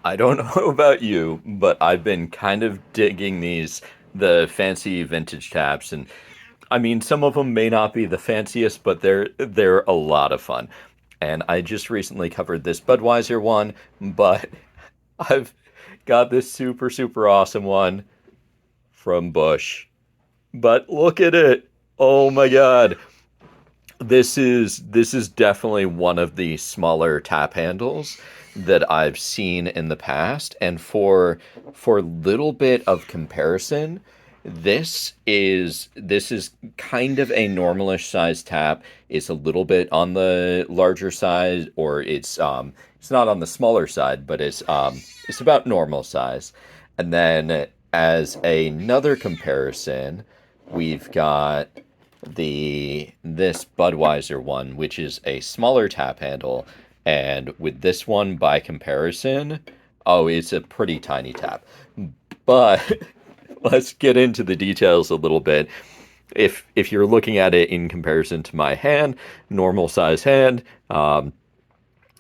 I don't know about you, but I've been kind of digging the fancy vintage taps, and I mean, some of them may not be the fanciest, but they're a lot of fun. And I just recently covered this Budweiser one, but I've got this super awesome one from Busch. But look at it. Oh my God. This is definitely one of the smaller tap handles that I've seen in the past, and for a little bit of comparison, this is kind of a normalish size tap. It's a little bit on the larger side, or it's not on the smaller side, but it's about normal size. And then as another comparison, we've got this Budweiser one, which is a smaller tap handle, and with this one by comparison, oh, it's a pretty tiny tap. But let's get into the details a little bit. If you're looking at it in comparison to my hand, normal size hand,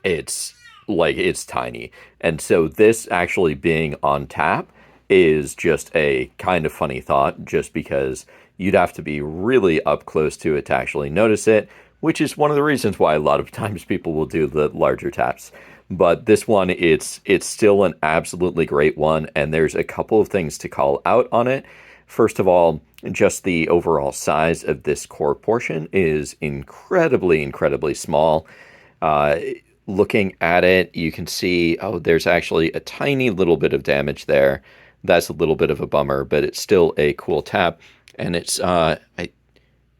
it's it's tiny. And so this actually being on tap is just a kind of funny thought, just because you'd have to be really up close to it to actually notice it, which is one of the reasons why a lot of times people will do the larger taps. But this one, it's still an absolutely great one, and there's a couple of things to call out on it. First of all, just the overall size of this core portion is incredibly small. Uh, Looking at it, you can see, oh, there's actually a tiny little bit of damage there. That's a little bit of a bummer, but it's still a cool tap. And it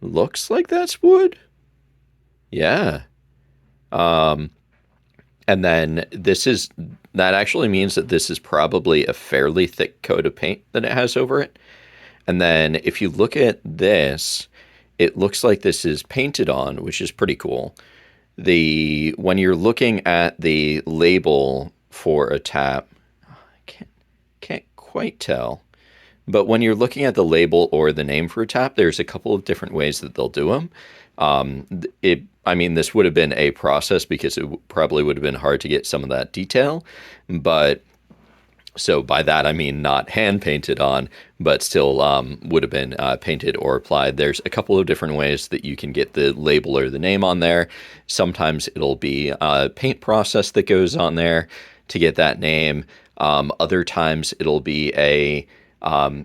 looks like that's wood. Yeah. Um, and then that actually means that this is probably a fairly thick coat of paint that it has over it. And then if you look at this, it looks like this is painted on, which is pretty cool. When you're looking at the label for a tap, I can't quite tell. But when you're looking at the label or the name for a tap, there's a couple of different ways that they'll do them. I mean, this would have been a process because it probably would have been hard to get some of that detail. But so by that, I mean not hand painted on, but still would have been painted or applied. There's a couple of different ways that you can get the label or the name on there. Sometimes it'll be a paint process that goes on there to get that name. Other times it'll be a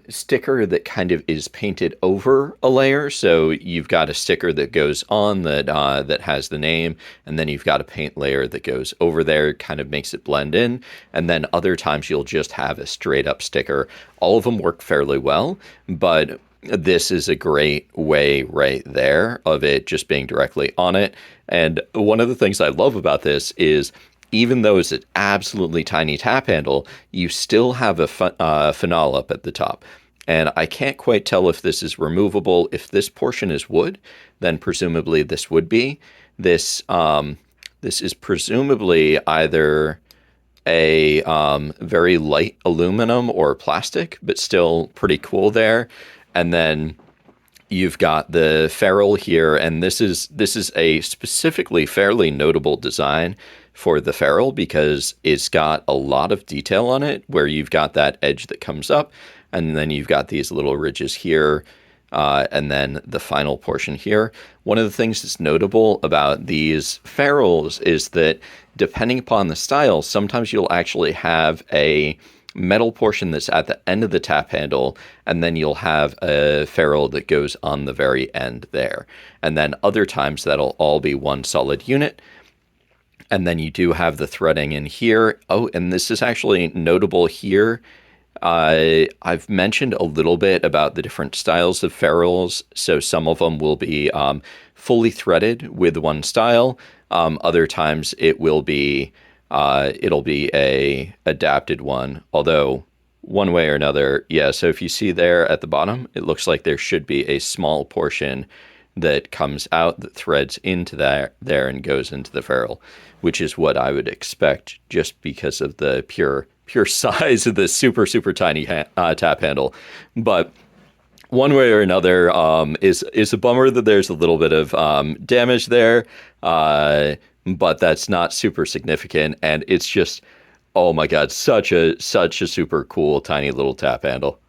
sticker that kind of is painted over a layer. So you've got a sticker that goes on that has the name, and then you've got a paint layer that goes over there, kind of makes it blend in. And then other times you'll just have a straight up sticker. All of them work fairly well, but this is a great way right there of it just being directly on it. And one of the things I love about this is even though it's an absolutely tiny tap handle, you still have a finale up at the top. And I can't quite tell if this is removable. If this portion is wood, then presumably this would be. This is presumably either a very light aluminum or plastic, but still pretty cool there. And then you've got the ferrule here, and this is a specifically fairly notable design for the ferrule because it's got a lot of detail on it where you've got that edge that comes up, and then you've got these little ridges here, and then the final portion here. One of the things that's notable about these ferrules is that depending upon the style, sometimes you'll actually have a metal portion that's at the end of the tap handle, and then you'll have a ferrule that goes on the very end there. And then other times that'll all be one solid unit. And then you do have the threading in here. Oh, and this is actually notable here. I've mentioned a little bit about the different styles of ferrules. So some of them will be fully threaded with one style. Other times it'll be a adapted one. Although one way or another, yeah. So if you see there at the bottom, it looks like there should be a small portion that comes out that threads into there and goes into the ferrule, which is what I would expect just because of the pure size of this super tiny tap handle. But one way or another, is a bummer that there's a little bit of damage there, but that's not super significant, and it's just Oh my God, such a super cool tiny little tap handle.